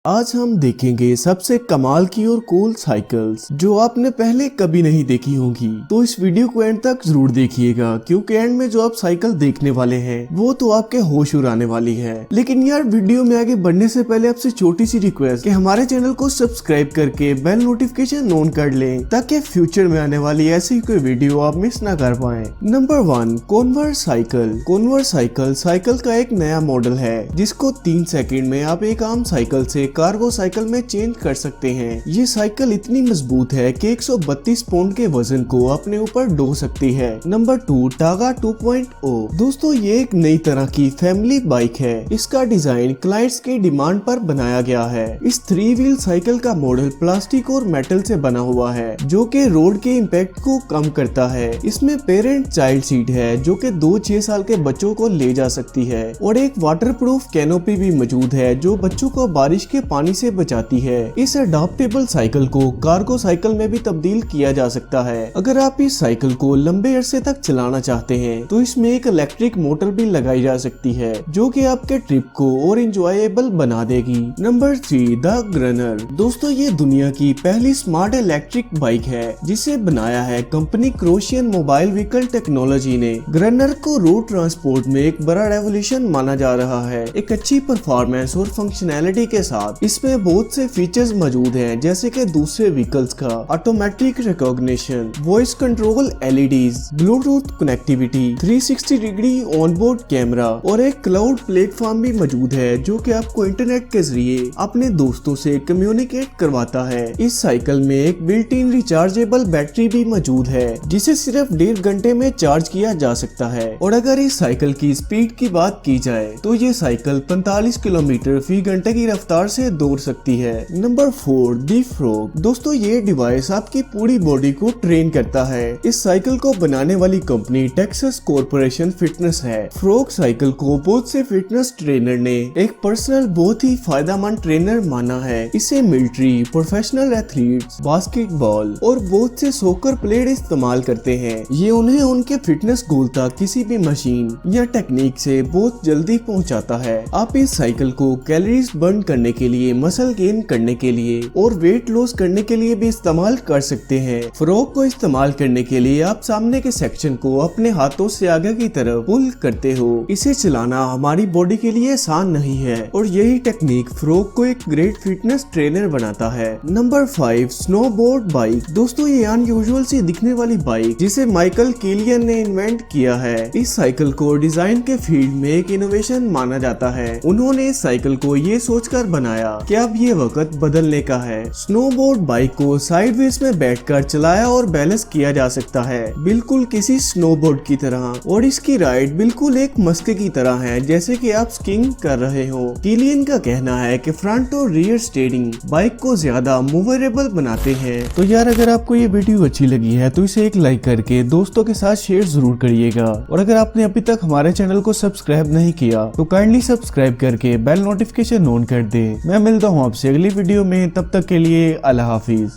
आज हम देखेंगे सबसे कमाल की और कूल साइकिल्स जो आपने पहले कभी नहीं देखी होंगी। तो इस वीडियो को एंड तक जरूर देखिएगा क्योंकि एंड में जो आप साइकिल देखने वाले हैं वो तो आपके होश उड़ाने वाली है। लेकिन यार वीडियो में आगे बढ़ने से पहले आपसे छोटी सी रिक्वेस्ट कि हमारे चैनल को सब्सक्राइब करके बेल नोटिफिकेशन ऑन कर लें ताकि फ्यूचर में आने वाली ऐसी कोई वीडियो आप मिस ना कर पाए। नंबर 1, कॉन्वर साइकिल। कॉन्वर साइकिल का एक नया मॉडल है जिसको 3 सेकंड में आप एक आम साइकिल से कार्गो साइकिल में चेंज कर सकते हैं। ये साइकिल इतनी मजबूत है कि 132 पाउंड के वजन को अपने ऊपर ढो सकती है। Number 2, taiga 2.0। दोस्तों ये एक नई तरह की फैमिली बाइक है। इसका डिजाइन क्लाइंट्स की डिमांड पर बनाया गया है। इस 3 व्हील साइकिल का मॉडल प्लास्टिक और मेटल से बना हुआ है जो कि रोड के इम्पैक्ट को कम करता है। इसमें पेरेंट चाइल्ड सीट है जो कि 2-6 साल के बच्चों को ले जा सकती है और एक वाटरप्रूफ कैनोपी भी मौजूद है जो बच्चों को बारिश के पानी से बचाती है। इस अडॉप्टेबल साइकिल को कार्गो साइकिल में भी तब्दील किया जा सकता है। अगर आप इस साइकिल को लंबे अरसे तक चलाना चाहते हैं तो इसमें एक इलेक्ट्रिक मोटर भी लगाई जा सकती है जो कि आपके ट्रिप को और इंजॉयबल बना देगी। नंबर 3, द ग्रनर। दोस्तों ये दुनिया की पहली स्मार्ट इलेक्ट्रिक बाइक है जिसे बनाया है company Croatian mobile vehicle technology ने। ग्रनर को रोड ट्रांसपोर्ट में एक बड़ा रेवोल्यूशन माना जा रहा है। एक अच्छी परफॉर्मेंस और फंक्शनैलिटी के साथ इसमें बहुत से फीचर्स मौजूद हैं जैसे कि दूसरे व्हीकल्स का automatic recognition, voice control LEDs, Bluetooth connectivity, 360 degree onboard camera और एक क्लाउड प्लेटफॉर्म भी मौजूद है जो कि आपको इंटरनेट के जरिए अपने दोस्तों से कम्युनिकेट करवाता है। इस साइकिल में एक बिल्ट इन रिचार्जेबल बैटरी भी मौजूद है जिसे सिर्फ 1.5 घंटे में चार्ज किया जा सकता है। और अगर इस साइकिल की स्पीड की बात की जाए तो ये साइकिल 45 किलोमीटर फी घंटे की रफ्तार से दौड़ सकती है। नंबर 4, दी फ्रॉग। दोस्तों ये डिवाइस आपकी पूरी बॉडी को ट्रेन करता है। इस साइकिल को बनाने वाली कंपनी टेक्सास कॉर्पोरेशन फिटनेस है। फ्रॉग साइकिल को बहुत से फिटनेस ट्रेनर ने एक पर्सनल बहुत ही फायदेमंद ट्रेनर माना है। इसे मिलिट्री, प्रोफेशनल एथलीट्स, बास्केटबॉल और बहुत से सॉकर प्लेयर इस्तेमाल करते हैं। ये उन्हें उनके फिटनेस गोल तक किसी भी मशीन या टेक्निक से बहुत जल्दी पहुंचाता है। आप इस साइकिल को कैलोरीज बर्न करने के लिए, मसल गेन करने के लिए और वेट लॉस करने के लिए भी इस्तेमाल कर सकते हैं। फ्रॉग को इस्तेमाल करने के लिए आप सामने के सेक्शन को अपने हाथों से आगे की तरफ पुल करते हो। इसे चलाना हमारी बॉडी के लिए आसान नहीं है और यही टेक्निक फ्रॉग को एक ग्रेट फिटनेस ट्रेनर बनाता है। Number 5, snowboard bike. दोस्तों ये अनयूजुअल सी दिखने वाली बाइक जिसे माइकल किलियन ने इन्वेंट किया है। इस साइकिल को डिजाइन के फील्ड में एक इनोवेशन माना जाता है। उन्होंने इस साइकिल को ये सोचकर बनाया कि अब ये वक्त बदलने का है। स्नोबोर्ड बाइक को साइडवेज में बैठकर चलाया और बैलेंस किया जा सकता है बिल्कुल किसी स्नोबोर्ड की तरह और इसकी राइड बिल्कुल एक मस्के की तरह है जैसे कि आप स्कीइंग कर रहे हो। किलियन का कहना है कि फ्रंट और रियर स्टीयरिंग बाइक को ज्यादा मूवेबल बनाते हैं। तो यार अगर आपको ये वीडियो अच्छी लगी है तो इसे एक लाइक करके दोस्तों के साथ शेयर जरूर करिएगा और अगर आपने अभी तक हमारे चैनल को सब्सक्राइब नहीं किया तो काइंडली सब्सक्राइब करके बेल नोटिफिकेशन ऑन कर दे। मैं मिलता हूँ आपसे अगली वीडियो में, तब तक के लिए अल्लाह हाफिज।